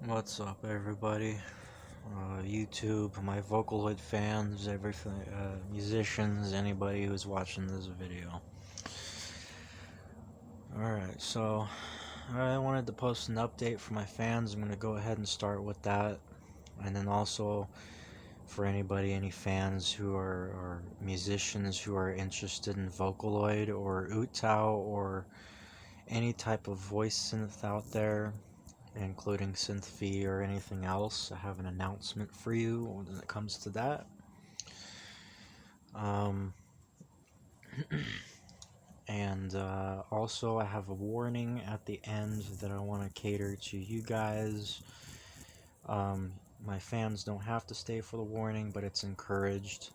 What's up, everybody? YouTube, my Vocaloid fans, everything, musicians, anybody who's watching this video. Alright, so I wanted to post an update for my fans. I'm going to go ahead and start with that. And then also for any fans who are musicians who are interested in Vocaloid or Utao or any type of voice synth out there, including synth or anything else. I have an announcement for you when it comes to that. Um, and also, I have a warning at the end that I want to cater to you guys. My fans don't have to stay for the warning, but it's encouraged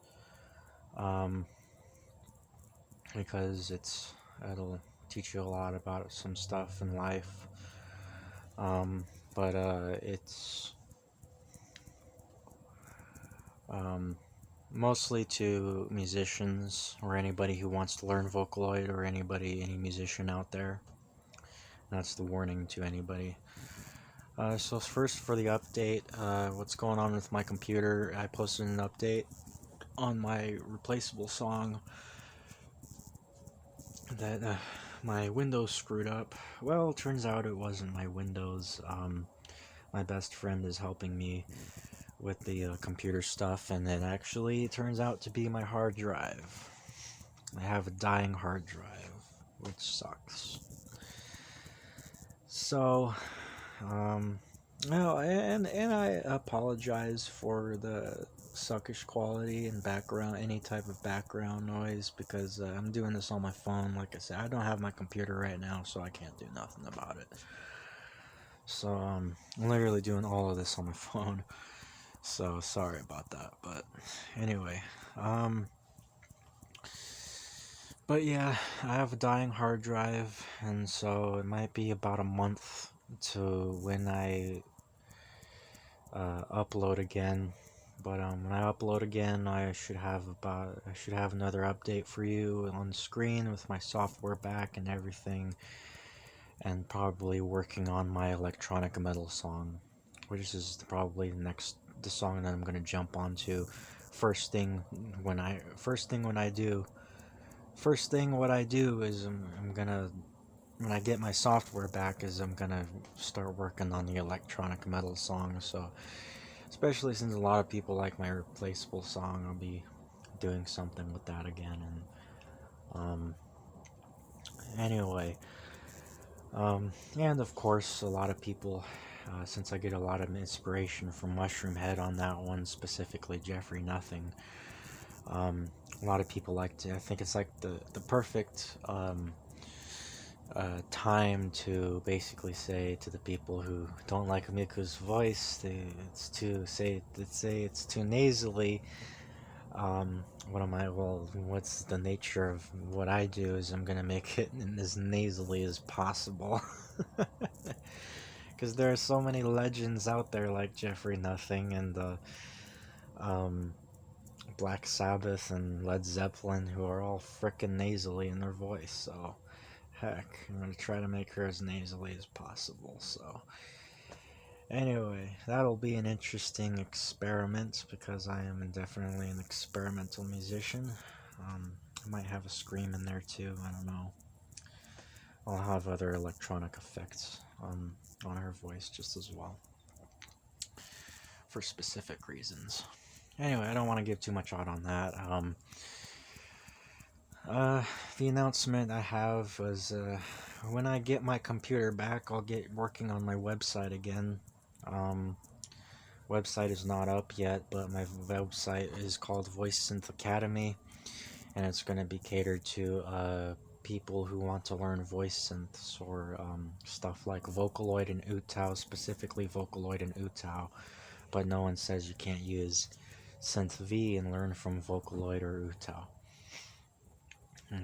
because it'll teach you a lot about some stuff in life. But it's mostly to musicians or anybody who wants to learn Vocaloid or any musician out there. That's the warning to anybody. So first for the update, what's going on with my computer? I posted an update on my replaceable song that my Windows screwed up. Well, turns out it wasn't my Windows. My best friend is helping me with the computer stuff, and it actually turns out to be my hard drive. I have a dying hard drive, which sucks. So, well, and I apologize for the suckish quality and background, any type of background noise, because I'm doing this on my phone. Like I said, I don't have my computer right now, so I can't do nothing about it. So I'm literally doing all of this on my phone. So sorry about that, but anyway, but yeah, I have a dying hard drive, and so it might be about a month to when I upload again. But when I upload again, I should have another update for you on the screen with my software back and everything, and probably working on my electronic metal song, which is probably the song that I'm gonna jump onto first thing what I do is I'm gonna, when I get my software back, is I'm gonna start working on the electronic metal song. So especially since a lot of people like my replaceable song, I'll be doing something with that again. And anyway, and of course, a lot of people, since I get a lot of inspiration from Mushroom Head on that one, specifically Jeffrey Nothing. A lot of people like to. I think it's like the perfect time to basically say to the people who don't like Miku's voice, it's too nasally. What's the nature of what I do is I'm gonna make it as nasally as possible. Because there are so many legends out there like Jeffrey Nothing and Black Sabbath and Led Zeppelin who are all frickin' nasally in their voice, so heck, I'm gonna try to make her as nasally as possible. So anyway, that'll be an interesting experiment because I am definitely an experimental musician. I might have a scream in there too, I don't know. I'll have other electronic effects on her voice just as well, for specific reasons. Anyway, I don't want to give too much out on that. The announcement I have was when I get my computer back, I'll get working on my website again. Website is not up yet, but my website is called Voice Synth Academy, and it's going to be catered to people who want to learn voice synths or stuff like Vocaloid and Utao, specifically Vocaloid and Utao, but no one says you can't use Synth V and learn from Vocaloid or Utao.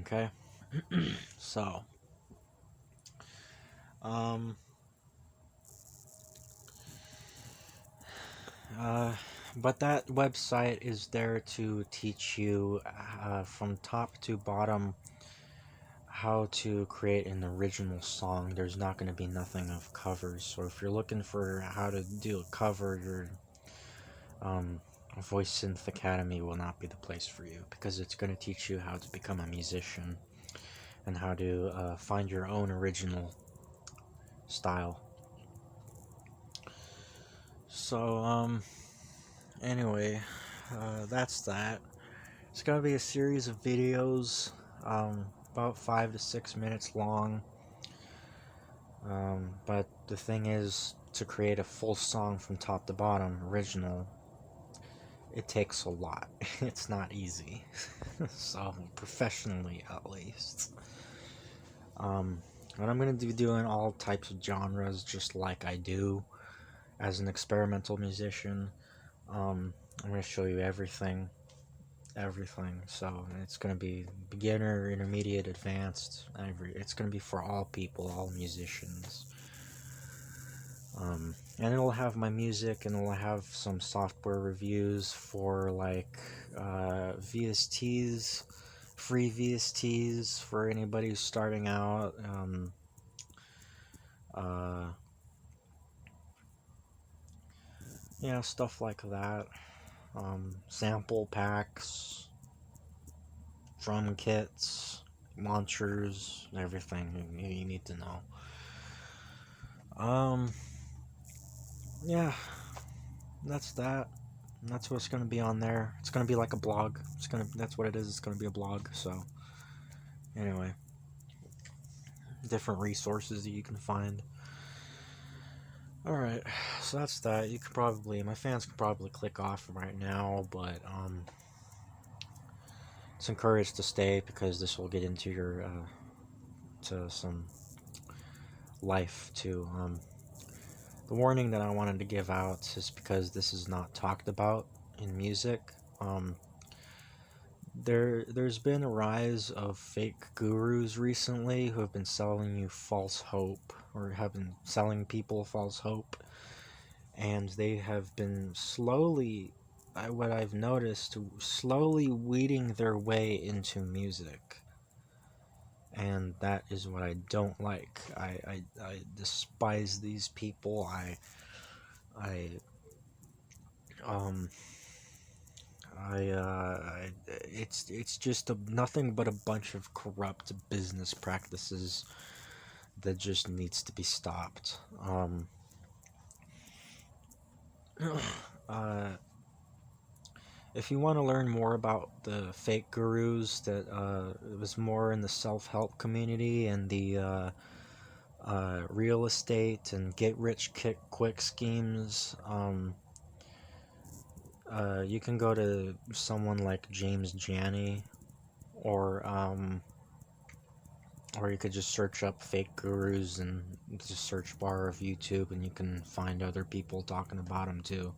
Okay, so but that website is there to teach you from top to bottom how to create an original song, there's not going to be nothing of covers. So if you're looking for how to do a cover, your Voice Synth Academy will not be the place for you, because it's going to teach you how to become a musician and how to find your own original style. So anyway, that's that. It's gonna be a series of videos, about 5 to 6 minutes long. But the thing is, to create a full song from top to bottom, original, it takes a lot. It's not easy. So, professionally at least. But I'm gonna be doing all types of genres, just like I do as an experimental musician. I'm gonna show you everything. So it's gonna be beginner, intermediate, advanced. It's gonna be for all people, all musicians. And it'll have my music, and it'll have some software reviews for like VSTs, free VSTs for anybody who's starting out. Yeah, stuff like that. Sample packs, drum kits, launchers, everything you need to know. Yeah, that's that. That's what's gonna be on there. It's gonna be like a blog. That's what it is. It's gonna be a blog. So, anyway, different resources that you can find. Alright, so that's that. My fans could probably click off right now, but, it's encouraged to stay, because this will get into your, to some life, too. The warning that I wanted to give out is because this is not talked about in music. There's been a rise of fake gurus recently who have been selling you false hope, or have been selling people false hope, and they have been slowly, what I've noticed, slowly weeding their way into music, and that is what I don't like. I despise these people. It's just nothing but a bunch of corrupt business practices that just needs to be stopped. If you want to learn more about the fake gurus, that it was more in the self-help community and the real estate and get-rich-quick schemes, you can go to someone like James Janney, or you could just search up fake gurus in the search bar of YouTube, and you can find other people talking about them too.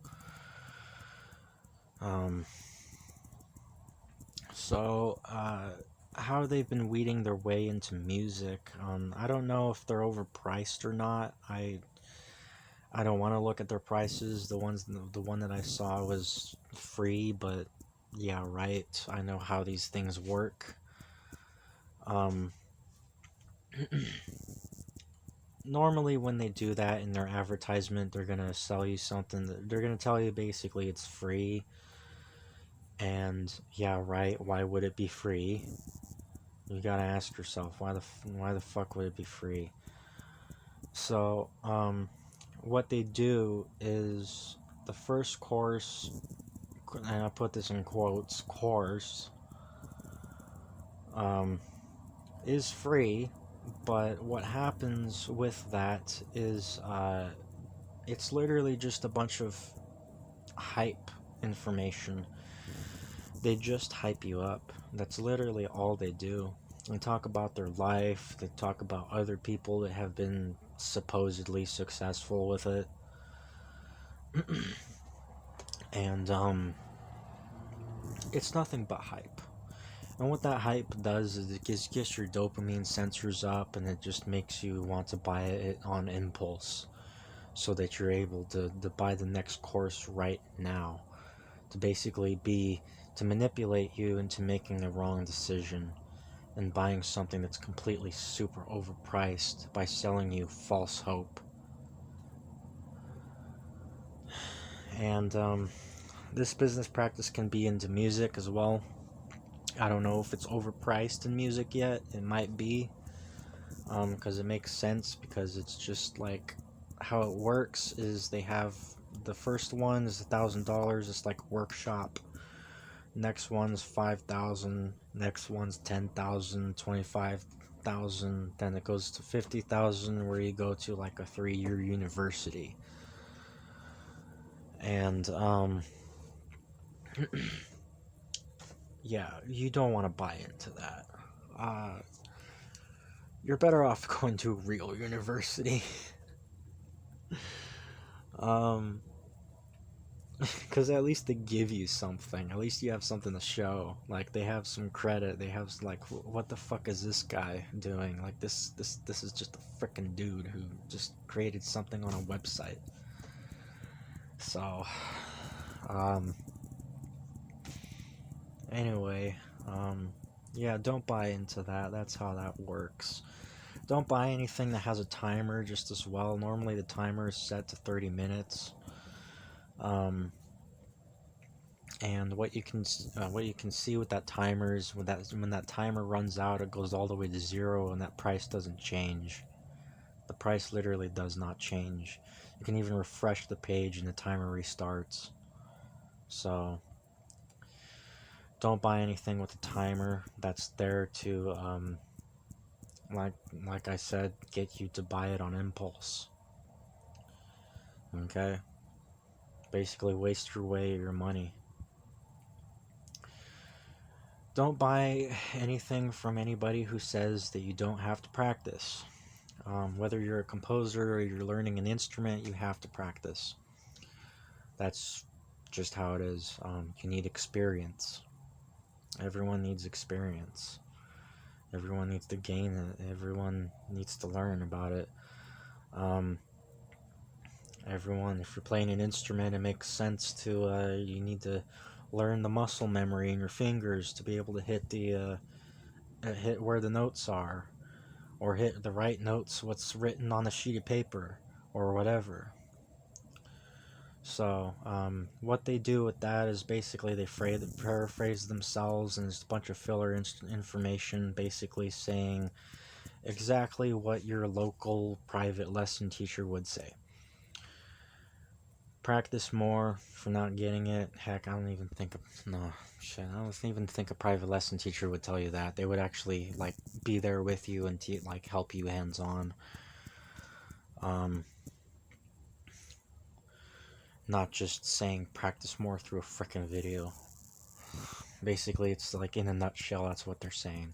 How they've been weeding their way into music, I don't know if they're overpriced or not. I don't want to look at their prices. The one that I saw was free, but yeah, right. I know how these things work. Normally when they do that in their advertisement, they're gonna sell you something. They're gonna tell you basically it's free. And yeah, right. Why would it be free? You gotta ask yourself, why the fuck would it be free? So, what they do is the first course, and I put this in quotes, course, is free, but what happens with that is, it's literally just a bunch of hype information. They just hype you up. That's literally all they do. They talk about their life, they talk about other people that have been supposedly successful with it. And it's nothing but hype. And what that hype does is it gets your dopamine sensors up, and it just makes you want to buy it on impulse, so that you're able to buy the next course right now, to basically to manipulate you into making the wrong decision. and buying something that's completely super overpriced by selling you false hope. And this business practice can be into music as well. I don't know if it's overpriced in music yet. It might be, because it makes sense, because it's just like how it works is they have the first one is $1,000. It's like workshop. Next one's 5,000. Next one's 10,000, 25,000. Then it goes to 50,000, where you go to like a 3-year university. And yeah, you don't want to buy into that. You're better off going to a real university. Because at least they give you something. At least you have something to show. Like, they have some credit. They have, like, what the fuck is this guy doing? Like, this is just a freaking dude who just created something on a website. So, anyway, yeah, don't buy into that. That's how that works. Don't buy anything that has a timer just as well. Normally the timer is set to 30 minutes. And what you can see with that timer is when that timer runs out, it goes all the way to 0, and that price doesn't change. The price literally does not change. You can even refresh the page and the timer restarts. So don't buy anything with a timer that's there to like I said, get you to buy it on impulse. Okay? Basically waste your money. Don't buy anything from anybody who says that you don't have to practice. Whether you're a composer or you're learning an instrument, you have to practice. That's just how it is. You need experience. Everyone needs experience. Everyone needs to gain it. Everyone needs to learn about it. If you're playing an instrument, it makes sense to, you need to learn the muscle memory in your fingers to be able to hit hit where the notes are, or hit the right notes, what's written on a sheet of paper, or whatever. So, what they do with that is basically they paraphrase themselves, and there's a bunch of filler information basically saying exactly what your local private lesson teacher would say. Practice more for not getting it. Heck, I don't even think a private lesson teacher would tell you that. They would actually, like, be there with you and like help you hands-on. Not just saying practice more through a frickin' video. Basically, it's like, in a nutshell, that's what they're saying.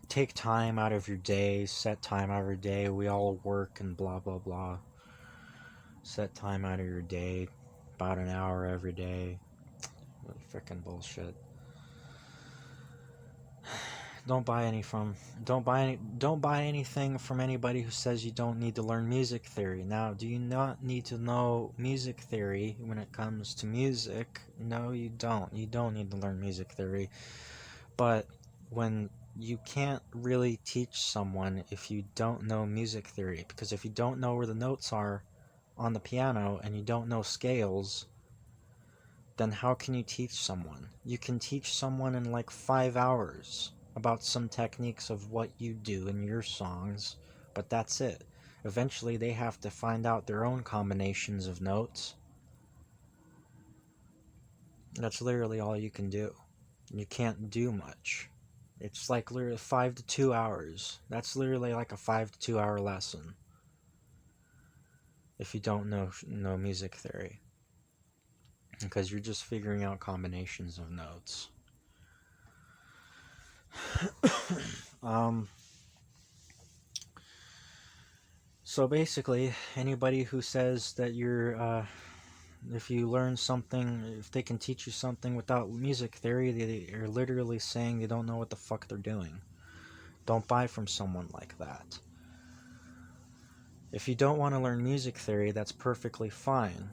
Take time out of your day, set time out of your day. We all work and blah blah blah. Set time out of your day, about an hour every day. What frickin' bullshit. Don't buy anything from anybody who says you don't need to learn music theory. Now, do you not need to know music theory when it comes to music? No, you don't. You don't need to learn music theory. But when you can't really teach someone if you don't know music theory, because if you don't know where the notes are on the piano and you don't know scales, then how can you teach someone? You can teach someone in like 5 hours about some techniques of what you do in your songs, but that's it. Eventually they have to find out their own combinations of notes. That's literally all you can do. You can't do much. It's like literally 5 to 2 hours. That's literally like a 5 to 2 hour lesson if you don't know music theory, because you're just figuring out combinations of notes. So basically, anybody who says that if you learn something, if they can teach you something without music theory, they are literally saying they don't know what the fuck they're doing. Don't buy from someone like that. If you don't want to learn music theory, that's perfectly fine.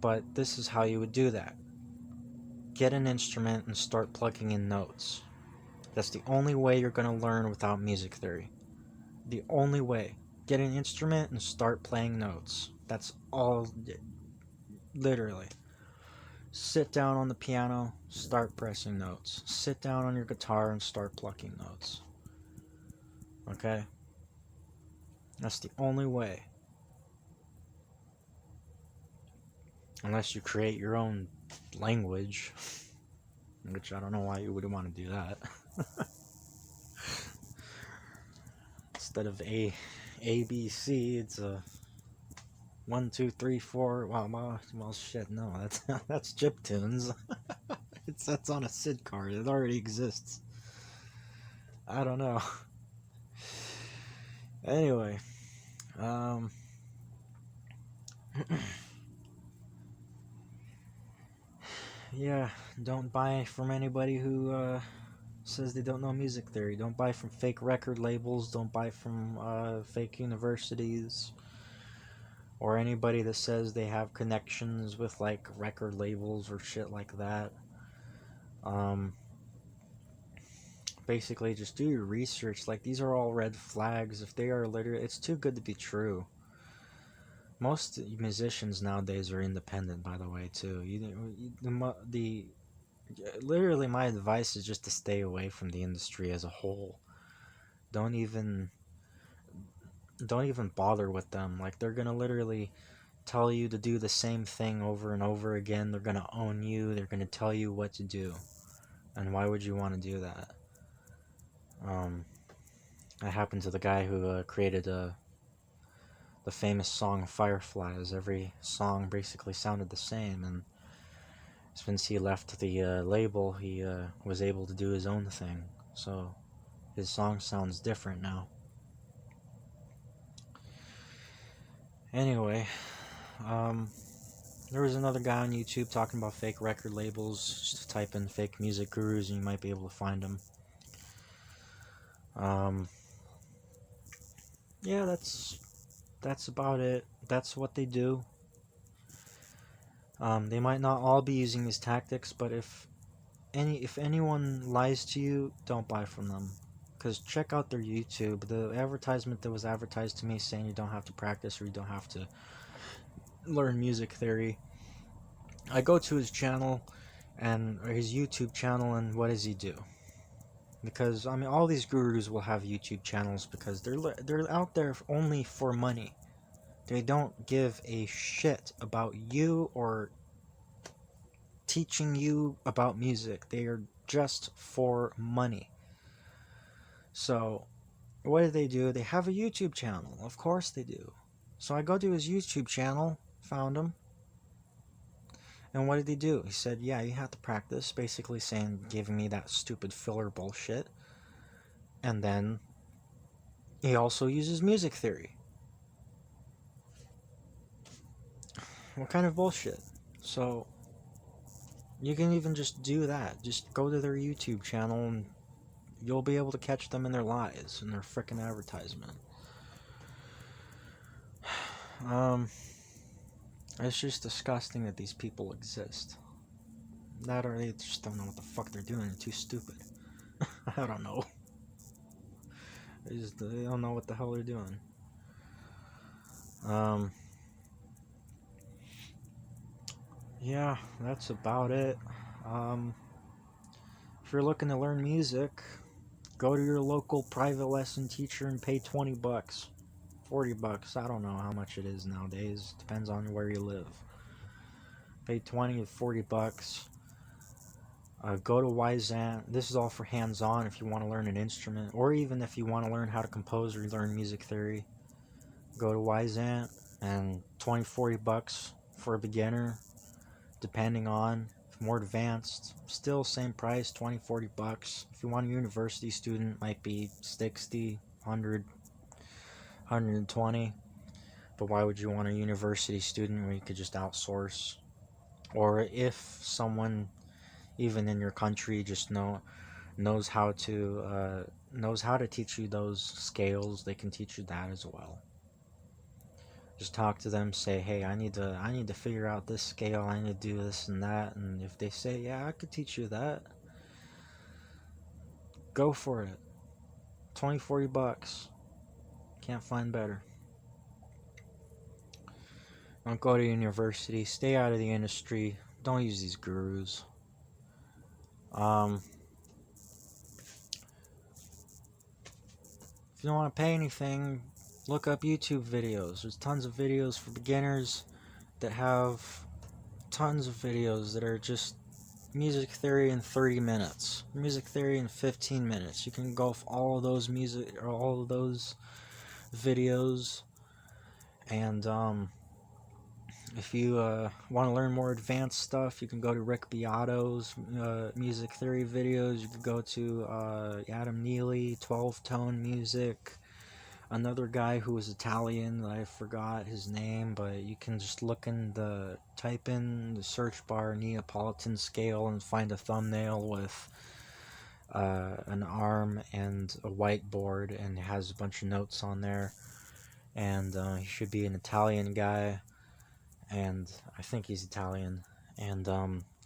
But this is how you would do that. Get an instrument and start plugging in notes. That's the only way you're going to learn without music theory. The only way. Get an instrument and start playing notes. That's all. Literally. Sit down on the piano, start pressing notes. Sit down on your guitar and start plucking notes. Okay? That's the only way. Unless you create your own language, which I don't know why you would want to do that. Instead of A, B, C, it's a 1, 2, 3, 4. Well, shit, no, that's chiptunes. That's on a SID card. It already exists. I don't know. Anyway, yeah, don't buy from anybody who says they don't know music theory. Don't buy from fake record labels. Don't buy from fake universities. Or anybody that says they have connections with, like, record labels or shit like that. Basically, just do your research. Like, these are all red flags. If they are literally... It's too good to be true. Most musicians nowadays are independent, by the way, too. Literally, my advice is just to stay away from the industry as a whole. Don't even bother with them. Like, they're gonna literally tell you to do the same thing over and over again. They're gonna own you. They're gonna tell you what to do. And why would you want to do that? That happened to the guy who created the famous song Fireflies. Every song basically sounded the same, and since he left the label, he was able to do his own thing. So his song sounds different now. Anyway, there was another guy on YouTube talking about fake record labels. Just type in fake music gurus and you might be able to find them. Yeah, that's about it. That's what they do. They might not all be using these tactics, but if anyone lies to you, don't buy from them. Because check out their YouTube. The advertisement that was advertised to me saying you don't have to practice or you don't have to learn music theory. I go to his channel or his YouTube channel, and what does he do? Because I mean, all these gurus will have YouTube channels because they're out there only for money. They don't give a shit about you or teaching you about music. They are just for money. So, what do? They have a YouTube channel. Of course they do. So I go to his YouTube channel, found him, and what did he do? He said, yeah, you have to practice, basically giving me that stupid filler bullshit. And then he also uses music theory. What kind of bullshit? So, you can even just do that. Just go to their YouTube channel and you'll be able to catch them in their lies, in their frickin' advertisement. It's just disgusting that these people exist. That or they just don't know what the fuck they're doing. They're too stupid. I don't know. They don't know what the hell they're doing. Yeah, that's about it. If you're looking to learn music, go to your local private lesson teacher and pay $20, $40. I don't know how much it is nowadays. Depends on where you live. Pay 20 to $40. Go to Wyzant. This is all for hands-on if you want to learn an instrument, or even if you want to learn how to compose or learn music theory. Go to Wyzant, and $20-$40 for a beginner, depending on. If more advanced, still same price, $20-$40. If you want a university student, might be $60, $100, $120. But why would you want a university student where you could just outsource? Or if someone even in your country just knows how to teach you those scales, they can teach you that as well. Just talk to them, say, hey, I need to figure out this scale, I need to do this and that, and if they say, yeah, I could teach you that, Go for it. 20-40 bucks. Can't find better. Don't go to university. Stay out of the industry. Don't use these gurus. If you don't want to pay anything, look up YouTube videos. There's tons of videos for beginners that have tons of videos that are just music theory in 30 minutes, music theory in 15 minutes. You can go for all of those videos, and if you want to learn more advanced stuff, you can go to Rick Beato's music theory videos. You could go to Adam Neely, 12-tone music. Another guy who was Italian, I forgot his name, but you can just type in the search bar Neapolitan scale and find a thumbnail with an arm and a whiteboard, and it has a bunch of notes on there. And he should be an Italian guy, and I think he's Italian, and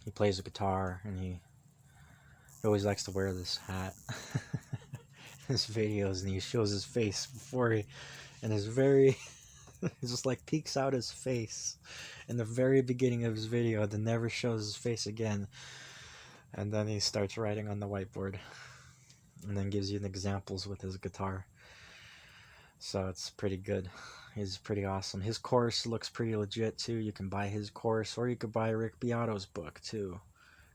he plays a guitar, and he always likes to wear this hat. His videos, and he shows his face and his very he just like peeks out his face in the very beginning of his video, then never shows his face again, and then he starts writing on the whiteboard, and then gives you the examples with his guitar. So it's pretty good. He's pretty awesome. His course looks pretty legit too. You can buy his course, or you could buy Rick Beato's book too.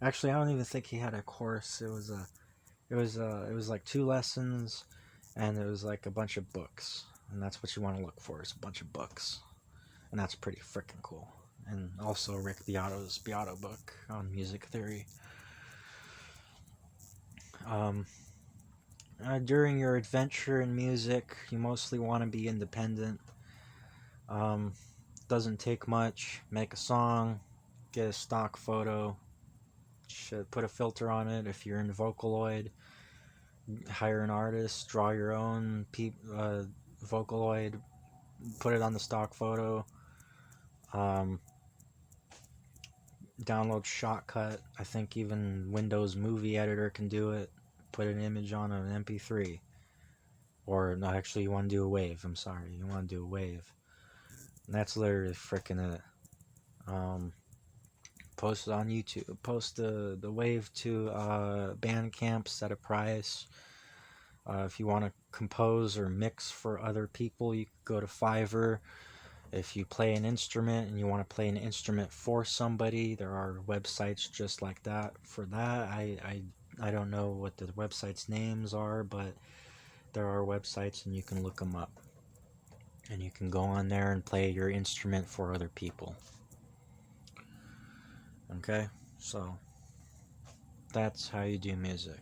Actually, I don't even think he had a course. It was like 2 lessons, and it was like a bunch of books, and that's what you want to look for, is a bunch of books, and that's pretty freaking cool. And also Rick Beato's Beato book on music theory. During your adventure in music, you mostly want to be independent. Doesn't take much. Make a song, get a stock photo, put a filter on it if you're in Vocaloid. Hire an artist, draw your own Vocaloid, put it on the stock photo. Download Shotcut. I think even Windows Movie Editor can do it. Put an image on an MP3. Or, no, actually, you want to do a wave. I'm sorry. You want to do a wave. And that's literally freaking it. Post it on YouTube. Post the wave to Bandcamp, set a price. If you want to compose or mix for other people, you could go to Fiverr. If you play an instrument and you want to play an instrument for somebody, there are websites just like that for that. I don't know what the websites' names are, but there are websites and you can look them up. And you can go on there and play your instrument for other people. Okay? So, that's how you do music.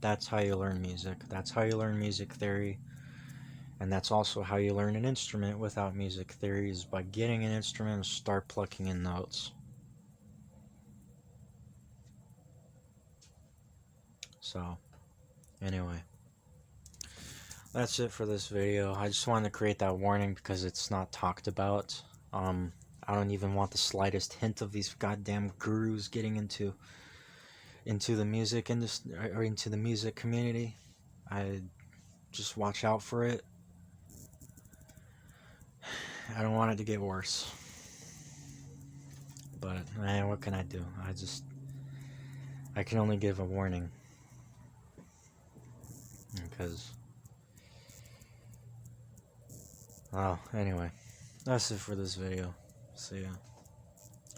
That's how you learn music. That's how you learn music theory. And that's also how you learn an instrument without music theory, is by getting an instrument and start plucking in notes. So, anyway. That's it for this video. I just wanted to create that warning because it's not talked about. I don't even want the slightest hint of these goddamn gurus getting into the music industry or into the music community. I just watch out for it. I don't want it to get worse. But man, what can I do? I can only give a warning. Because anyway, that's it for this video. See ya.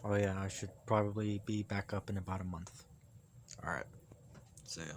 Oh yeah, I should probably be back up in about a month. Alright, see ya.